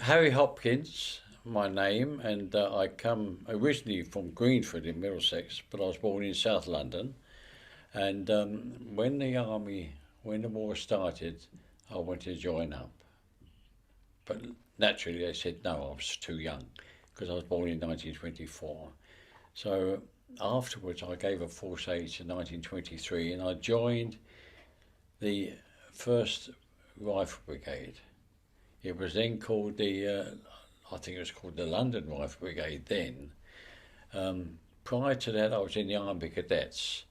Harry Hopkins, my name, and I come originally from Greenford in Middlesex, but I was born in South London. And when the war started, I wanted to join up. But naturally, they said no, I was too young because I was born in 1924. So afterwards, I gave a force age in 1923 and I joined the 1st Rifle Brigade. It was then called I think it was called the London Rifle Brigade then. Prior to that, I was in the Army Cadets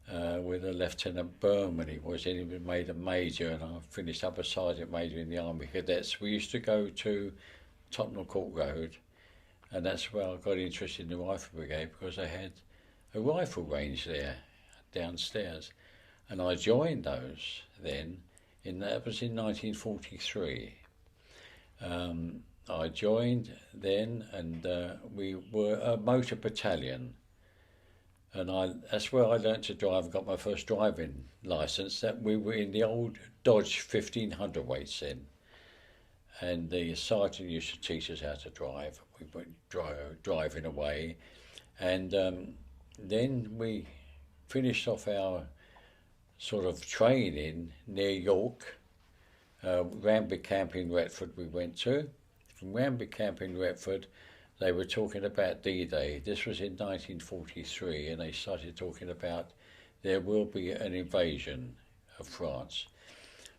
with a Lieutenant Berman. He was, and he was made a major, and I finished up a sergeant major in the Army Cadets. We used to go to Tottenham Court Road, and that's where I got interested in the Rifle Brigade because they had a rifle range there downstairs, and I joined those then. That was in 1943. I joined then, and we were a motor battalion, and that's where I learnt to drive and got my first driving license. That we were in the old Dodge 1500 weights then, and the sergeant used to teach us how to drive. We went driving away, and then we finished off our sort of training near York. Rambie Camp in Retford we went to. From Rambie Camp in Retford, they were talking about D-Day. This was in 1943, and they started talking about there will be an invasion of France.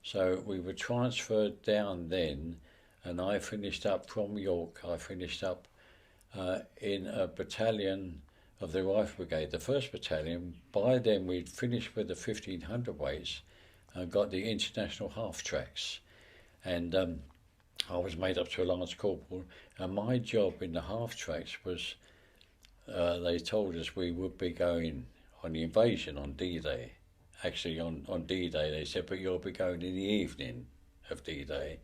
So we were transferred down then, and I finished up from York. I finished up in a battalion of the Rifle Brigade, the 1st Battalion. By then we'd finished with the 1500 weights and got the international half tracks. And I was made up to a lance corporal, and my job in the half tracks was they told us we would be going on the invasion on D-Day. Actually, on D-Day, they said, but you'll be going in the evening of D-Day.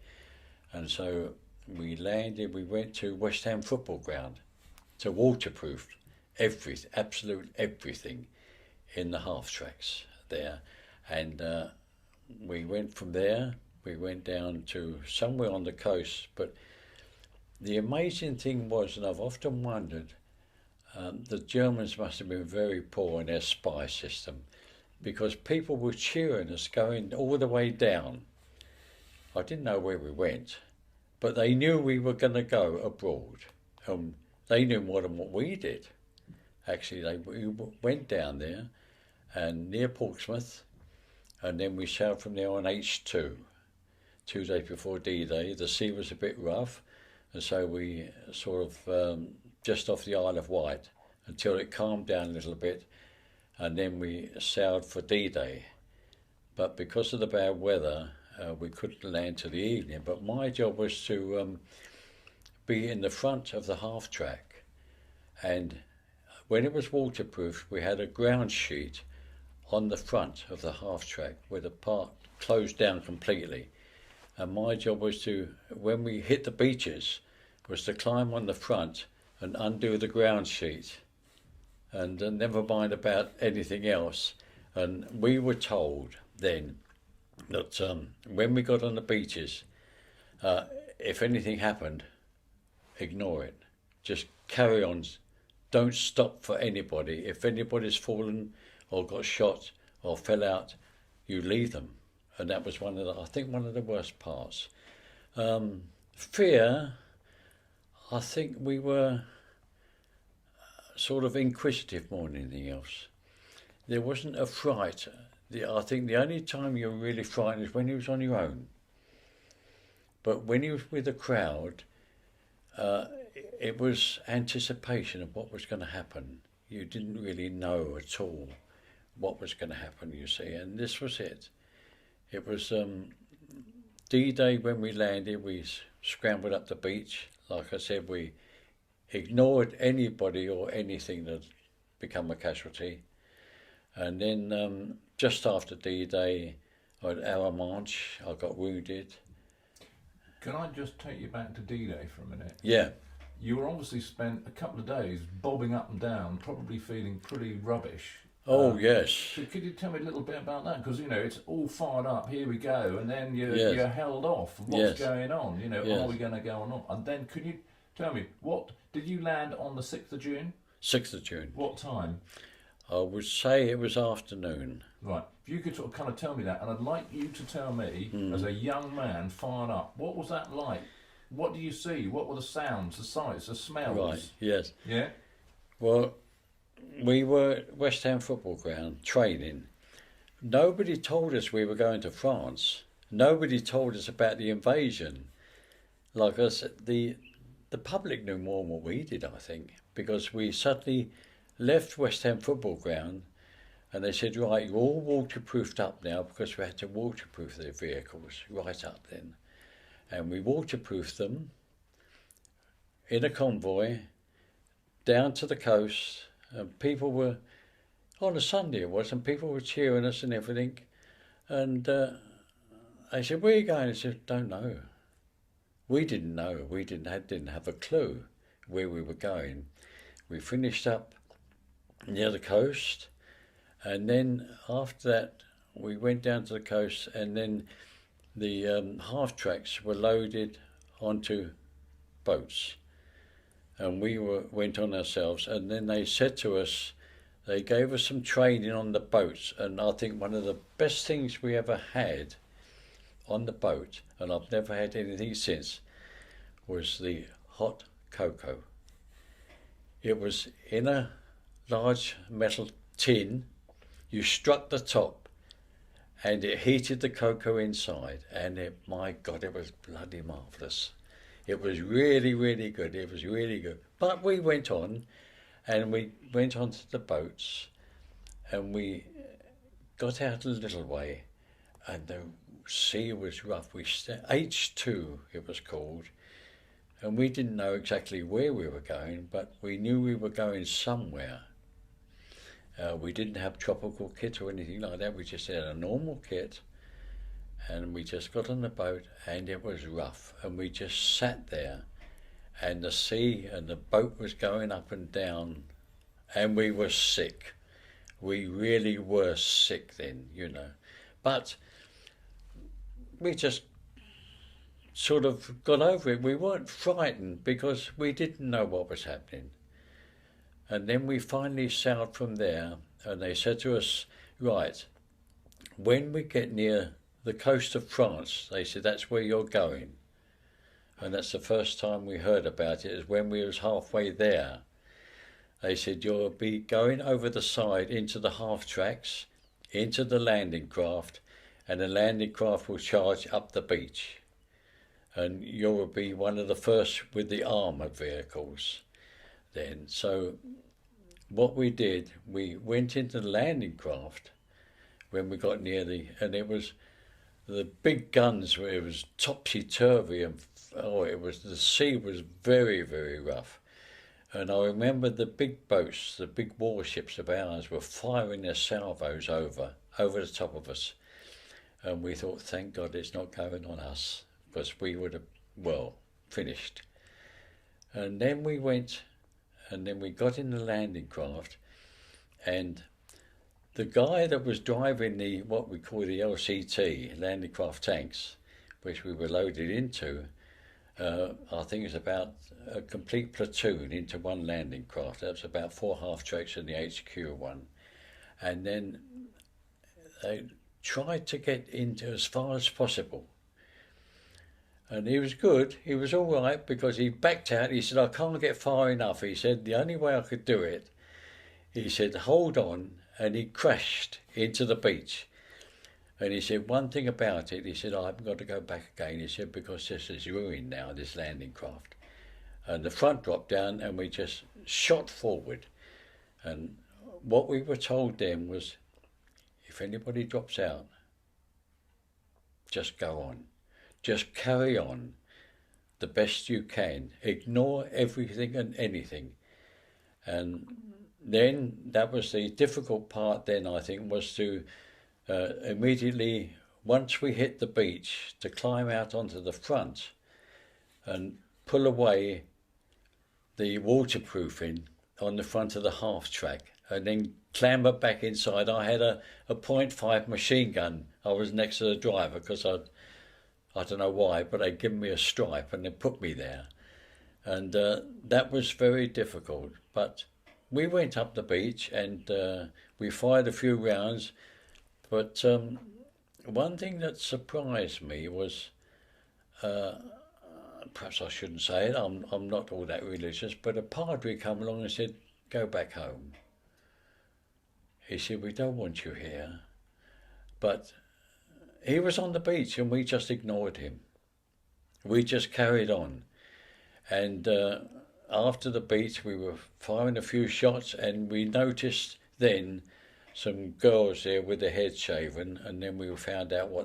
And so we landed, we went to West Ham football ground to waterproof absolute everything in the half tracks there. And we went from there, we went down to somewhere on the coast. But the amazing thing was, and I've often wondered, the Germans must have been very poor in their spy system because people were cheering us going all the way down. I didn't know where we went, but they knew we were going to go abroad. They knew more than what we did. Actually, we went down there and near Portsmouth, and then we sailed from there on H2. 2 days before D-Day, the sea was a bit rough, and so we sort of just off the Isle of Wight until it calmed down a little bit, and then we sailed for D-Day. But because of the bad weather, we couldn't land till the evening. But my job was to be in the front of the half track, and when it was waterproof, we had a ground sheet on the front of the half track where the part closed down completely. And my job was to, when we hit the beaches, was to climb on the front and undo the ground sheet, and never mind about anything else. And we were told then that when we got on the beaches, if anything happened, ignore it. Just carry on. Don't stop for anybody. If anybody's fallen or got shot or fell out, you leave them. And that was I think one of the worst parts. Fear, I think we were sort of inquisitive more than anything else. There wasn't a fright. I think the only time you're really frightened is when you was on your own. But when you was with a crowd, it was anticipation of what was going to happen. You didn't really know at all what was going to happen, you see, and this was it. It was D-Day when we landed. We scrambled up the beach. Like I said, we ignored anybody or anything that had become a casualty. And then just after D-Day, at Arromanches, I got wounded. Can I just take you back to D-Day for a minute? Yeah. You were obviously spent a couple of days bobbing up and down, probably feeling pretty rubbish Oh yes, So could you tell me a little bit about that? Because it's all fired up. Here we go, and then yes, you're held off. What's yes, going on? Are yes. we going to go or not? And then could you tell me what did you land on the 6th of June? 6th of June. What time? I would say it was afternoon. Right. If you could sort of kind of tell me that, and I'd like you to tell me, as Mm. a young man fired up, what was that like? What do you see? What were the sounds, the sights, the Right. smells? Yes. Yeah. Well, we were at West Ham football ground training. Nobody told us we were going to France. Nobody told us about the invasion. Like us, the public knew more than what we did, I think, because we suddenly left West Ham football ground and they said, right, you're all waterproofed up now because we had to waterproof their vehicles right up then. And we waterproofed them in a convoy down to the coast. And people were, on a Sunday it was, and people were cheering us and everything. And they said, where are you going? I said, don't know. We didn't know. We didn't have a clue where we were going. We finished up near the coast, and then after that we went down to the coast, and then the half tracks were loaded onto boats, and went on ourselves. And then they said to us, they gave us some training on the boats, and I think one of the best things we ever had on the boat, and I've never had anything since, was the hot cocoa. It was in a large metal tin. You struck the top and it heated the cocoa inside, and my God, it was bloody marvellous. It was really, really good. It was really good. But we went on, and we went onto the boats, and we got out a little way, and the sea was rough. H2 it was called, and we didn't know exactly where we were going, but we knew we were going somewhere. We didn't have tropical kit or anything like that. We just had a normal kit, and we just got on the boat, and it was rough, and we just sat there, and the sea and the boat was going up and down, and we were sick. We really were sick then, but we just sort of got over it. We weren't frightened because we didn't know what was happening. And then we finally sailed from there, and they said to us, right, when we get near the coast of France, they said, that's where you're going. And that's the first time we heard about it, is when we was halfway there. They said, you'll be going over the side into the half tracks, into the landing craft, and the landing craft will charge up the beach. And you'll be one of the first with the armoured vehicles then. So what we did, we went into the landing craft when we got near and it was the big guns where it was topsy-turvy, and the sea was very, very rough. And I remember the big boats, the big warships of ours were firing their salvos over the top of us. And we thought, thank God it's not going on us, because we would have, finished. And then we went, and then we got in the landing craft, and the guy that was driving what we call the LCT, landing craft tanks, which we were loaded into, I think it was about a complete platoon into one landing craft. That was about 4 half tracks and the HQ one. And then they tried to get into as far as possible. And he was good. He was all right, because he backed out. He said, I can't get far enough. He said, the only way I could do it, he said, hold on. And he crashed into the beach. And he said, one thing about it, he said, I haven't got to go back again. He said, because this is ruined now, this landing craft. And the front dropped down, and we just shot forward. And what we were told then was, if anybody drops out, just go on. Just carry on the best you can. Ignore everything and anything. And then that was the difficult part then, I think, was to immediately, once we hit the beach, to climb out onto the front and pull away the waterproofing on the front of the half track. and then clambered back inside. I had a .5 machine gun. I was next to the driver because I don't know why, but they'd given me a stripe and they put me there. And that was very difficult. But we went up the beach and we fired a few rounds. But one thing that surprised me was, perhaps I shouldn't say it, I'm not all that religious, but a padre came along and said, "Go back home." He said, "We don't want you here." But he was on the beach and we just ignored him. We just carried on. And after the beach, we were firing a few shots, and we noticed then some girls there with their heads shaven, and then we found out why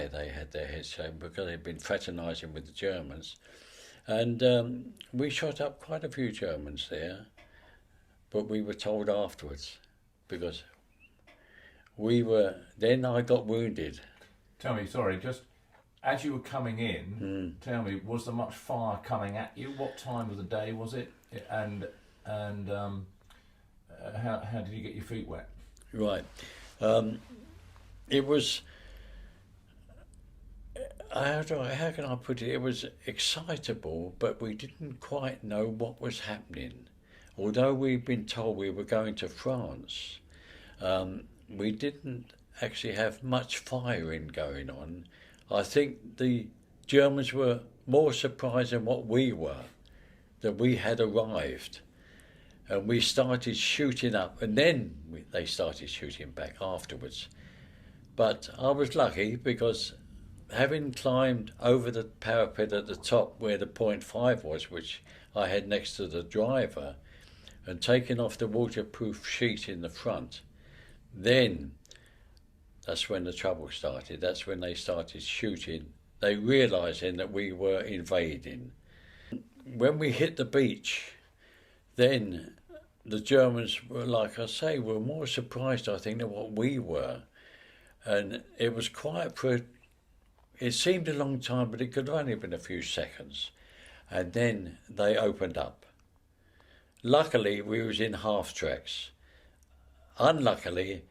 they had their heads shaven, because they'd been fraternising with the Germans. And we shot up quite a few Germans there, but we were told afterwards, because then I got wounded. Tell me, sorry, just as you were coming in, tell me, was there much fire coming at you? What time of the day was it? And how did you get your feet wet? Right. It was, how can I put it? It was excitable, but we didn't quite know what was happening. Although we'd been told we were going to France, we didn't actually have much firing going on. I think the Germans were more surprised than what we were, that we had arrived. And we started shooting up, and then they started shooting back afterwards. But I was lucky because having climbed over the parapet at the top where the .5 was, which I had next to the driver, and taken off the waterproof sheet in the front, then that's when the trouble started. That's when they started shooting. They realising that we were invading. When we hit the beach, then the Germans were, like I say, were more surprised, I think, than what we were. And it was quiet it seemed a long time, but it could have only been a few seconds. And then they opened up. Luckily, we was in half tracks. Unluckily,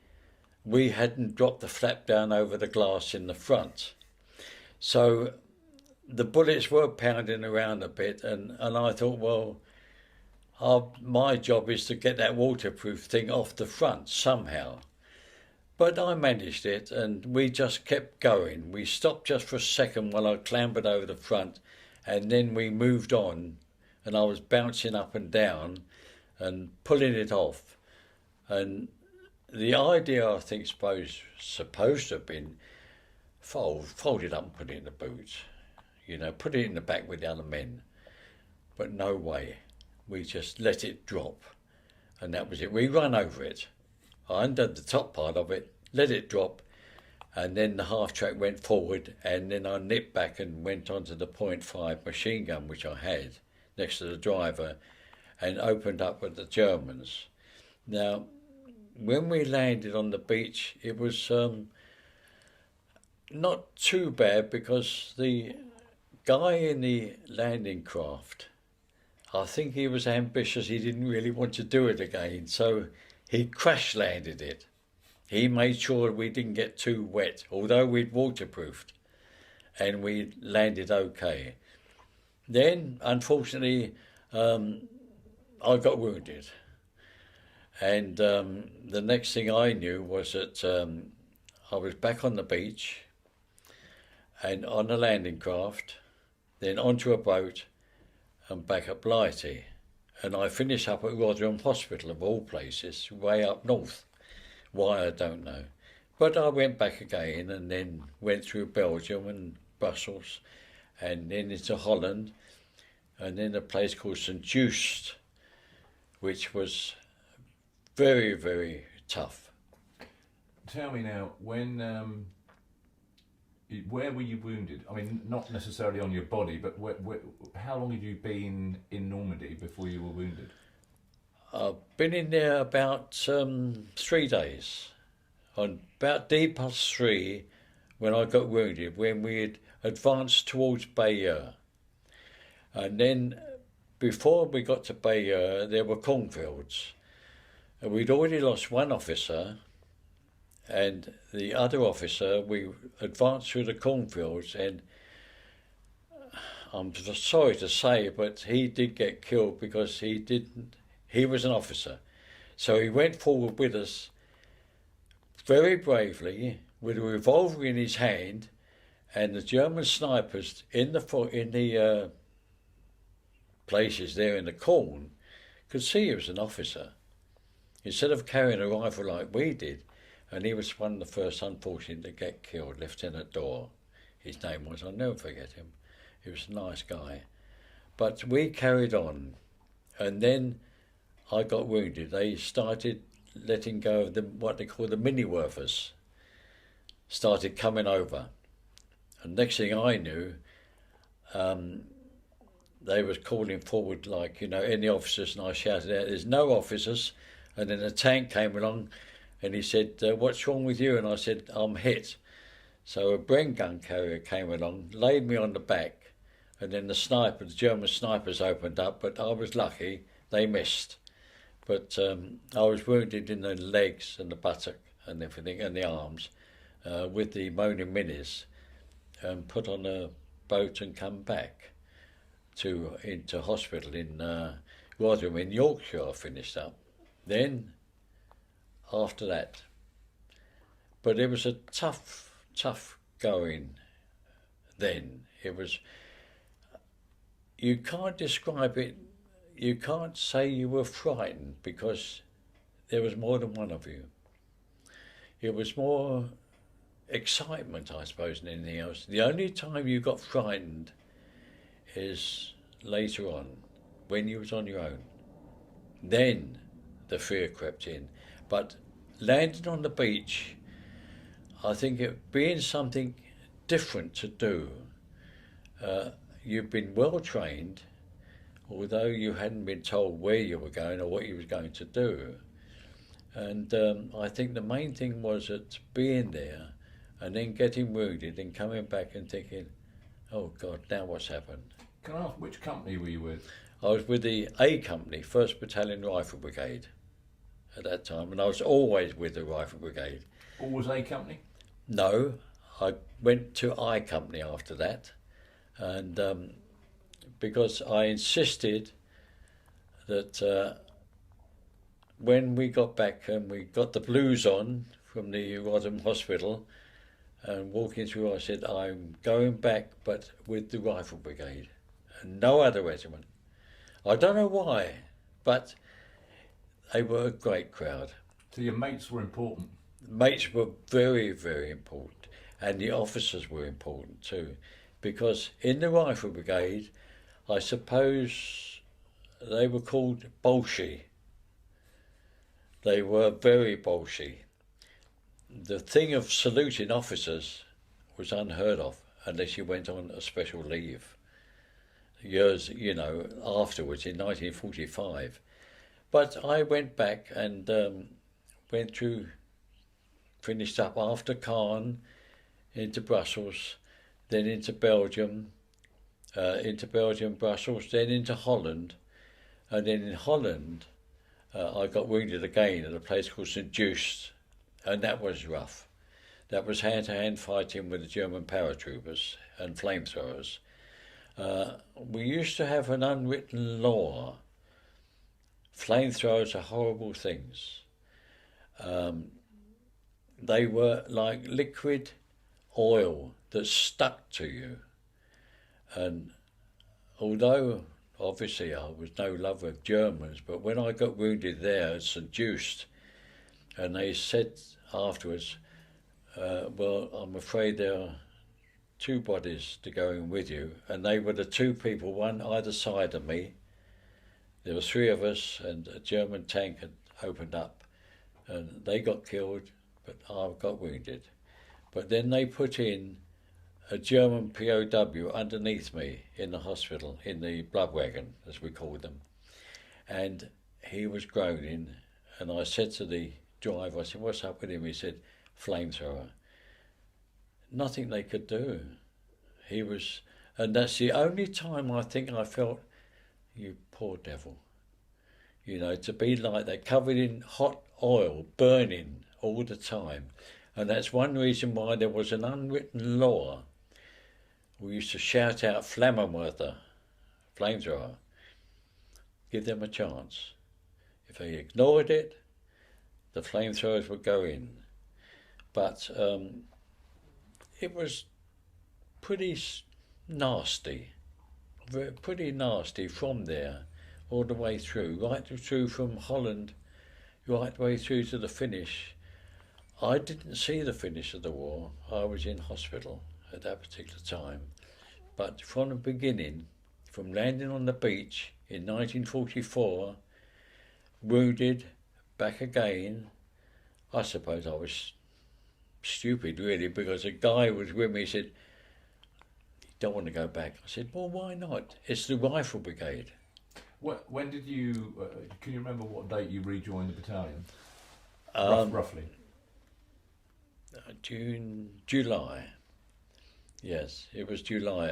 we hadn't dropped the flap down over the glass in the front. So the bullets were pounding around a bit, and I thought, well, my job is to get that waterproof thing off the front somehow. But I managed it, and we just kept going. We stopped just for a second while I clambered over the front, and then we moved on, and I was bouncing up and down and pulling it off. And the idea, I think, supposed to have been fold it up and put it in the boot. Put it in the back with the other men. But no way. We just let it drop. And that was it. We ran over it. I undid the top part of it, let it drop, and then the half track went forward, and then I nipped back and went onto the .5 machine gun, which I had next to the driver, and opened up with the Germans. Now, when we landed on the beach, it was not too bad, because the guy in the landing craft, I think he was ambitious. He didn't really want to do it again, so he crash landed it. He made sure we didn't get too wet, although we'd waterproofed, and we landed okay. Then, unfortunately, I got wounded. And the next thing I knew was that I was back on the beach and on a landing craft, then onto a boat and back at Blighty. And I finished up at Rotherham Hospital, of all places, way up north. Why, I don't know. But I went back again and then went through Belgium and Brussels and then into Holland and then a place called St. Just, which was very, very tough. Tell me now, where were you wounded? I mean, not necessarily on your body, but how long had you been in Normandy before you were wounded? I've been in there about 3 days. On about D+3 when I got wounded, when we had advanced towards Bayeux. And then before we got to Bayeux, there were cornfields. And we'd already lost one officer, and the other officer, we advanced through the cornfields, and I'm sorry to say, but he did get killed because he was an officer. So he went forward with us very bravely with a revolver in his hand, and the German snipers in the places there in the corn could see he was an officer. Instead of carrying a rifle like we did, and he was one of the first, unfortunately, to get killed, Lieutenant Dorr. His name was, I'll never forget him. He was a nice guy. But we carried on, and then I got wounded. They started letting go of what they call the mini-werfers, started coming over. And next thing I knew, they was calling forward, like, any officers, and I shouted out, "There's no officers." And then a tank came along, and he said, "What's wrong with you?" And I said, "I'm hit." So a Bren gun carrier came along, laid me on the back, and then the German snipers opened up, but I was lucky, they missed. But I was wounded in the legs and the buttock and everything, and the arms, with the moaning minis, and put on a boat and come back into hospital in Rotherham in Yorkshire. I finished up. Then, after that, but it was a tough going then. It was, you can't describe it, you can't say you were frightened because there was more than one of you. It was more excitement, I suppose, than anything else. The only time you got frightened is later on, when you was on your own. Then the fear crept in. But landing on the beach, I think it being something different to do. You've been well trained, although you hadn't been told where you were going or what you was going to do. And I think the main thing was that being there and then getting wounded and coming back and thinking, "Oh God, now what's happened?" Can I ask, which company were you with? I was with the A Company, 1st Battalion Rifle Brigade at that time, and I was always with the Rifle Brigade. Always A Company? No, I went to I Company after that, and because I insisted that when we got back and we got the blues on from the Rotherham Hospital and walking through, I said, "I'm going back, but with the Rifle Brigade and no other regiment." I don't know why, but they were a great crowd. So your mates were important? Mates were very, very important, and the officers were important too, because in the Rifle Brigade, I suppose they were called Bolshe. They were very Bolshe. The thing of saluting officers was unheard of unless you went on a special leave. Years, afterwards in 1945. But I went back and went through, finished up after Caen, into Brussels, then into Belgium, Brussels, then into Holland. And then in Holland, I got wounded again at a place called St. Just, and that was rough. That was hand-to-hand fighting with the German paratroopers and flamethrowers. We used to have an unwritten law. Flamethrowers are horrible things. They were like liquid oil that stuck to you. And although obviously I was no lover of Germans, but when I got wounded there at St. Just, and they said afterwards, "Well, I'm afraid there are 2 bodies to go in with you," and they were the 2 people, one either side of me. There were 3 of us, and a German tank had opened up, and they got killed, but I got wounded. But then they put in a German POW underneath me in the hospital, in the blood wagon, as we called them. And he was groaning, and I said to the driver, I said, "What's up with him?" He said, "Flamethrower." Nothing they could do. He was, and that's the only time I think I felt, "You poor devil. you know, to be like that, covered in hot oil, burning all the time. And that's one reason why there was an unwritten law. We used to shout out Flammenwerfer, flamethrower, give them a chance. If they ignored it, the flamethrowers would go in. But it was pretty nasty, pretty nasty from there all the way through, right through from Holland, right the way through to the finish. I didn't see the finish of the war. I was in hospital at that particular time. But from the beginning, from landing on the beach in 1944, wounded, back again, I suppose I was stupid really, because a guy was with me, he said, "You don't want to go back." I said, "Well, why not? It's the Rifle Brigade." When did you, can you remember what date you rejoined the battalion? Roughly. July. Yes, it was July.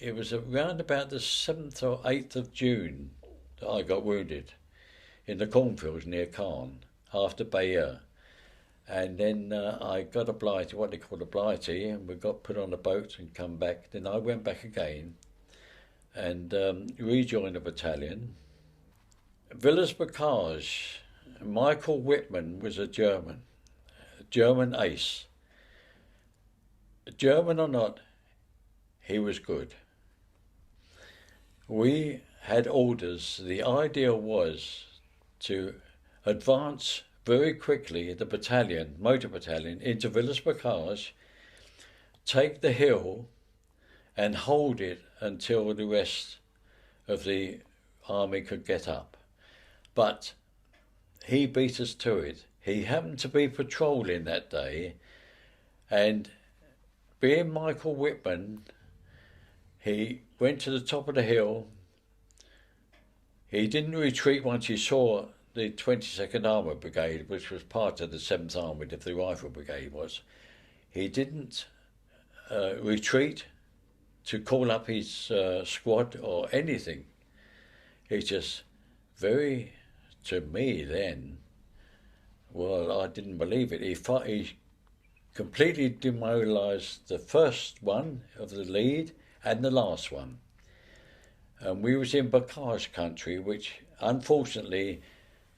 It was around about the 7th or 8th of June that I got wounded in the cornfields near Caen after Bayeux. And then I got a blighty, what they call a blighty, and we got put on a boat and come back. Then I went back again and rejoined the battalion. Villers-Bocage, Michael Whitman was a German ace. German or not, he was good. We had orders. The idea was to advance very quickly the battalion, motor battalion, into Villers-Bocage, take the hill and hold it until the rest of the army could get up. But he beat us to it. He happened to be patrolling that day, and being Michael Whitman, he went to the top of the hill. He didn't retreat once he saw the 22nd Armoured Brigade, which was part of the 7th Armoured, if the Rifle Brigade was. He didn't retreat to call up his squad or anything. He just very, to me then, well, I didn't believe it. He completely demoralised the first one of the lead and the last one. And we was in Bocage country, which unfortunately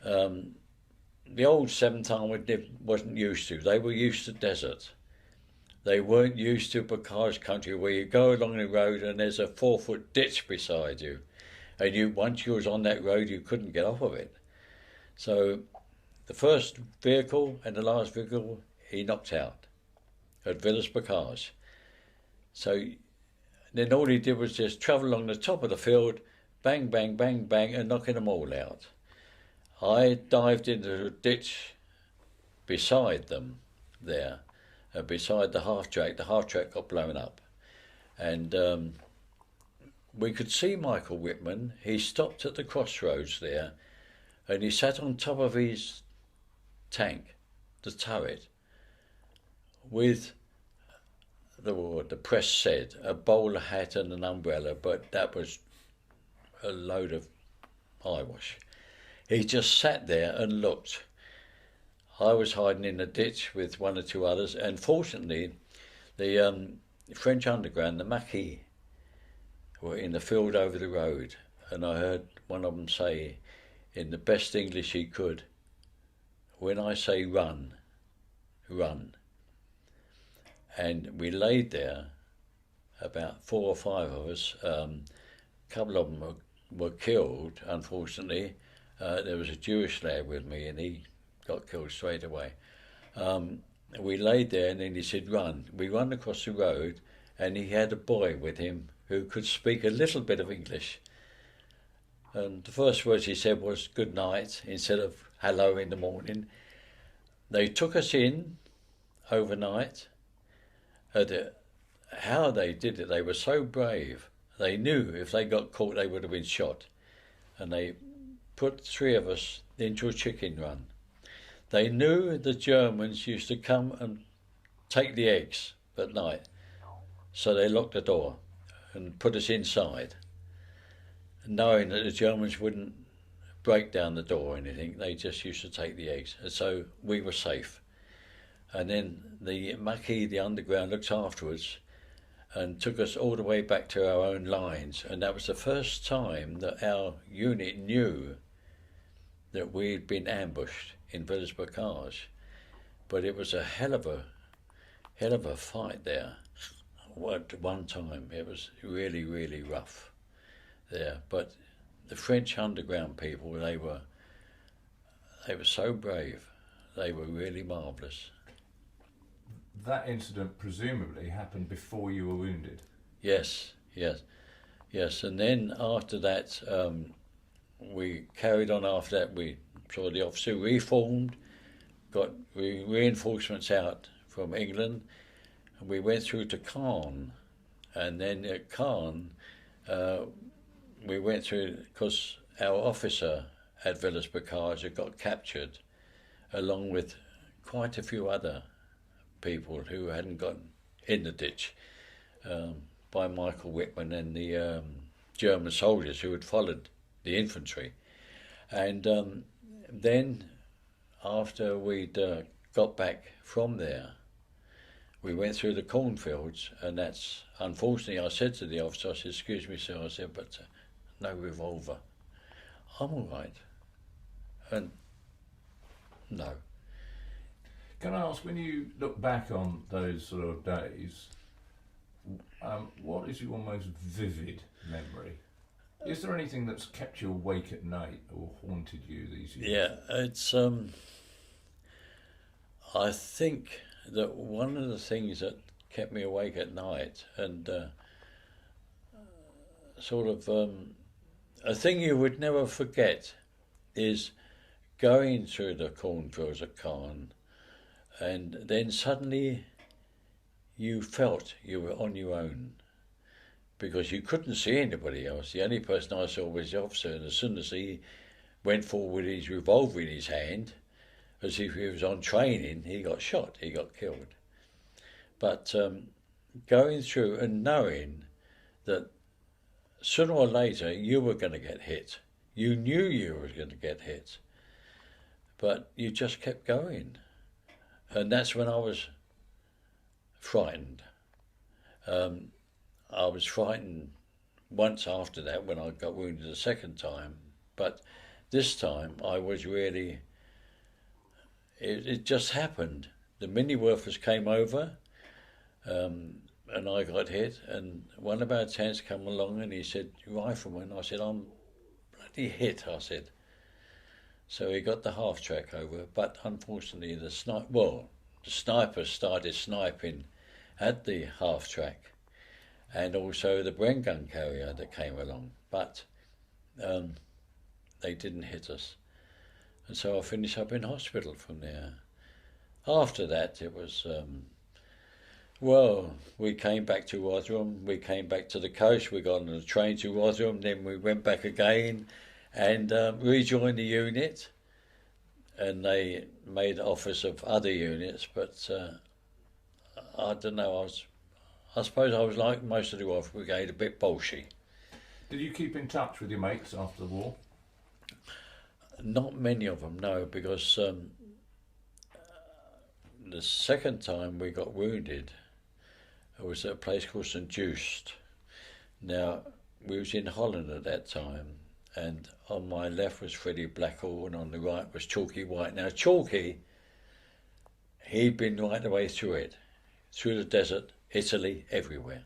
the old 7th Armoured wasn't used to. They were used to desert. They weren't used to Bocage country, where you go along the road and there's a 4-foot ditch beside you. And once you was on that road, you couldn't get off of it. So the first vehicle and the last vehicle he knocked out at Villers-Bocage. So then all he did was just travel along the top of the field, bang, bang, bang, bang, and knocking them all out. I dived into the ditch beside them there, beside the half-track. The half-track got blown up. And we could see Michael Whitman. He stopped at the crossroads there, and he sat on top of his tank, the turret, with the press said a bowler hat and an umbrella, but that was a load of eyewash. He just sat there and looked. I was hiding in a ditch with one or two others, and fortunately the French underground, the Maquis, were in the field over the road, and I heard one of them say in the best English he could, "When I say run, run." And we laid there, about 4 or 5 of us. A couple of them were killed, unfortunately. There was a Jewish lad with me, and he got killed straight away. We laid there, and then he said, "Run." We ran across the road, and he had a boy with him who could speak a little bit of English. And the first words he said was "good night" instead of "hello" in the morning. They took us in overnight. How they did it, they were so brave. They knew if they got caught they would have been shot. And they put 3 of us into a chicken run. They knew the Germans used to come and take the eggs at night. So they locked the door and put us inside, knowing that the Germans wouldn't break down the door or anything. They just used to take the eggs, and so we were safe. And then the Mackie, the underground, looked afterwards and took us all the way back to our own lines. And that was the first time that our unit knew that we'd been ambushed in Villers-Bocage. But it was a hell of a fight there. At one time, it was really, really rough there. But the French underground people, they were so brave. They were really marvellous. That incident presumably happened before you were wounded. Yes. And then after that, we carried on after that. We saw the officer reformed, got reinforcements out from England, and we went through to Caen. And then at Caen, we went through, because our officer at Villers-Bocage had got captured, along with quite a few other people who hadn't got in the ditch, by Michael Whitman and the German soldiers who had followed the infantry. And then after we'd got back from there, we went through the cornfields, and that's, unfortunately, I said to the officer, I said, "Excuse me, sir," I said, "but no revolver." "I'm all right." And no. Can I ask, when you look back on those sort of days, what is your most vivid memory? Is there anything that's kept you awake at night or haunted you these years? Yeah, it's, I think that one of the things that kept me awake at night, and sort of a thing you would never forget, is going through the cornfields at Caen, and then suddenly you felt you were on your own, because you couldn't see anybody else. The only person I saw was the officer, and as soon as he went forward with his revolver in his hand, as if he was on training, he got shot, he got killed. But going through and knowing that sooner or later you were going to get hit. You knew you were going to get hit, but you just kept going. And that's when I was frightened. I was frightened once after that when I got wounded the second time, but this time I was really, it just happened. The Miniworthers came over, and I got hit, and one of our tenants came along and he said, "Rifleman," I said, "I'm bloody hit," I said. So he got the half-track over, but unfortunately the snipers started sniping at the half-track, and also the Bren gun carrier that came along, but they didn't hit us. And so I finished up in hospital from there. After that, it was, we came back to Rotherham, we came back to the coast, we got on a train to Rotherham, then we went back again and rejoined the unit, and they made offers of other units, but I don't know, I suppose I was like most of the Royal Brigade, a bit bolshy. Did you keep in touch with your mates after the war? Not many of them, no, because the second time we got wounded, it was at a place called St Just. Now, we was in Holland at that time, and on my left was Freddie Blackall, and on the right was Chalky White. Now, Chalky, he'd been right the way through it, through the desert, Italy, everywhere.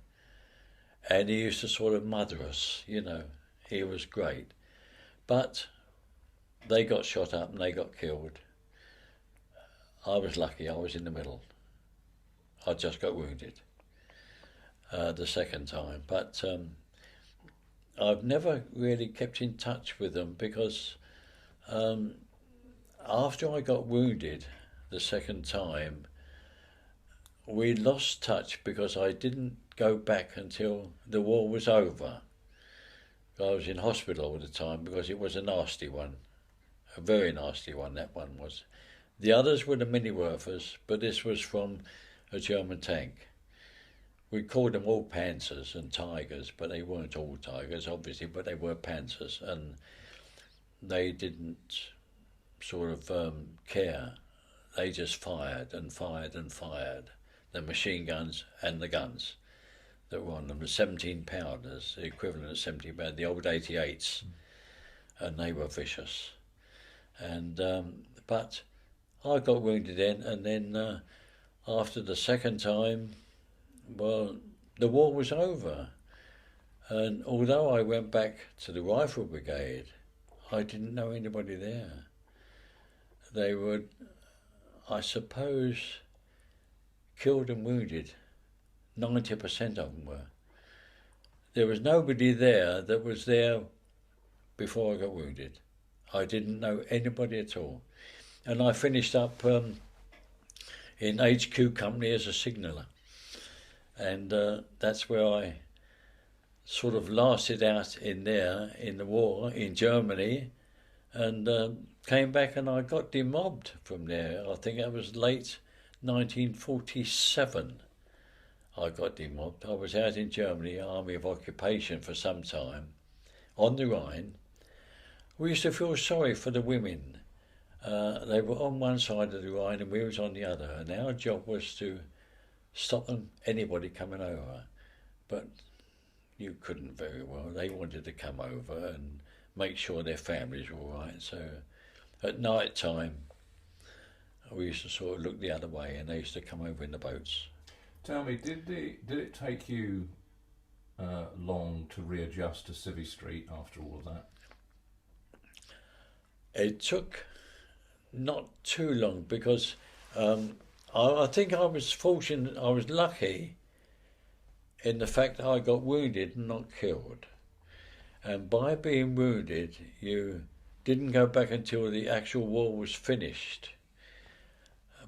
And he used to sort of mother us, you know. He was great. But they got shot up and they got killed. I was lucky, I was in the middle. I just got wounded the second time. But I've never really kept in touch with them, because after I got wounded the second time, we lost touch, because I didn't go back until the war was over. I was in hospital all the time because it was a nasty one, a very nasty one, that one was. The others were the Miniworthers, but this was from a German tank. We called them all Panzers and Tigers, but they weren't all Tigers, obviously, but they were Panzers. And they didn't sort of care. They just fired and fired and fired. The machine guns and the guns that were on them, the 17 pounders, the equivalent of 17 pounders, the old 88s, and they were vicious. And but I got wounded then, and then after the second time, well, the war was over. And although I went back to the rifle brigade, I didn't know anybody there. They were, I suppose, killed and wounded. 90% of them were. There was nobody there that was there before I got wounded. I didn't know anybody at all. And I finished up in HQ company as a signaller. And that's where I sort of lasted out in there in the war in Germany, and came back and I got demobbed from there. I think that was late 1947. I got demobbed. I was out in Germany, Army of Occupation, for some time on the Rhine. We used to feel sorry for the women. They were on one side of the Rhine and we was on the other, and our job was to stop them, anybody coming over. But you couldn't very well. They wanted to come over and make sure their families were all right. So at night time, we used to sort of look the other way, and they used to come over in the boats. Tell me, did it take you long to readjust to Civvy Street after all of that? It took not too long because I think I was fortunate, I was lucky in the fact that I got wounded and not killed. And by being wounded, you didn't go back until the actual war was finished.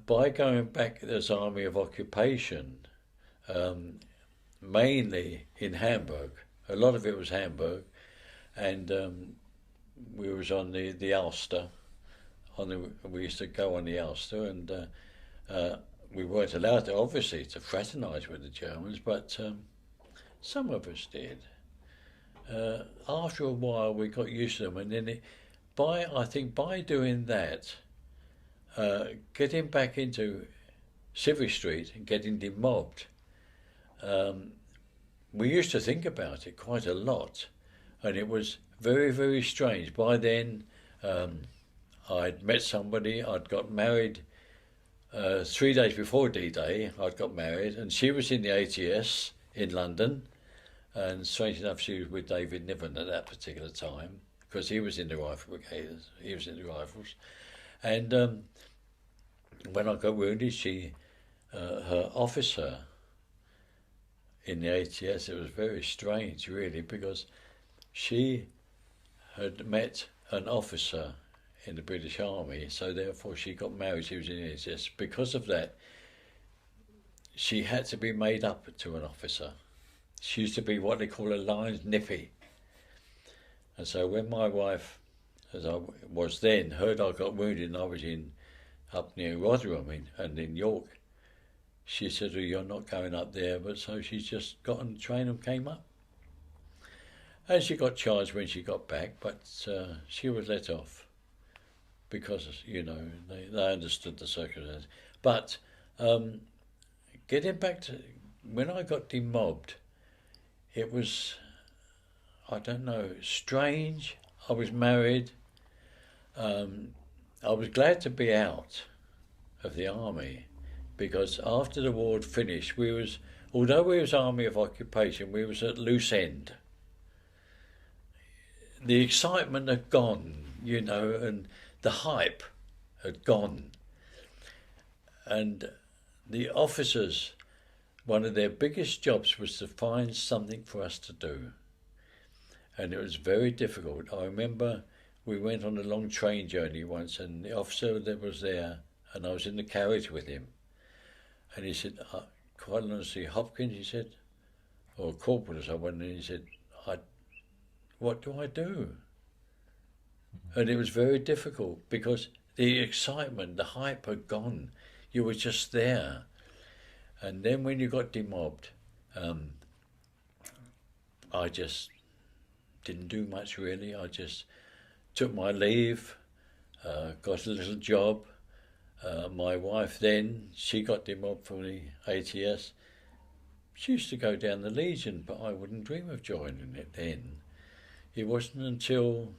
By going back as Army of Occupation, mainly in Hamburg, a lot of it was Hamburg, and we was on the Ulster. We used to go on the Ulster, and we weren't allowed to, obviously, to fraternise with the Germans, but some of us did. After a while, we got used to them, and then I think by doing that, getting back into Civvy Street and getting demobbed, we used to think about it quite a lot, and it was very, very strange. By then, I'd met somebody, I'd got married 3 days before D-Day. I'd got married, and she was in the ATS in London, and strange enough, she was with David Niven at that particular time, because he was in the Rifle Brigade, he was in the Rifles. And when I got wounded, her officer in the ATS, it was very strange, really, because she had met an officer in the British Army, so therefore she got married, she was in the ATS. Because of that, she had to be made up to an officer. She used to be what they call a line's nippy. And so when my wife, as I was then, heard I got wounded and I was up near Rotherham and in York, she said, "Oh, you're not going up there." But so she just got on the train and came up. And she got charged when she got back, but she was let off because, you know, they understood the circumstances. But getting back to when I got demobbed, it was, I don't know, strange. I was married. I was glad to be out of the army, because after the war had finished, although we was Army of Occupation, we was at loose end. The excitement had gone, you know, and the hype had gone. And the officers, one of their biggest jobs was to find something for us to do. And it was very difficult. I remember we went on a long train journey once, and the officer that was there, and I was in the carriage with him, and he said, quite honestly, "Hopkins," he said, or Corporal or someone, and he said, "What do I do?" And it was very difficult because the excitement, the hype had gone. You were just there. And then when you got demobbed, I just didn't do much really. I just took my leave, got a little job. My wife then, she got demobbed from the ATS. She used to go down the Legion, but I wouldn't dream of joining it then. It wasn't until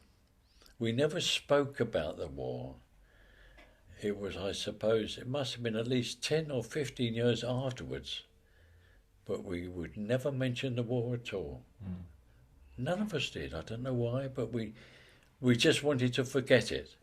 we never spoke about the war. It was, I suppose, it must have been at least 10 or 15 years afterwards, but we would never mention the war at all. None of us did. I don't know why, but we just wanted to forget it.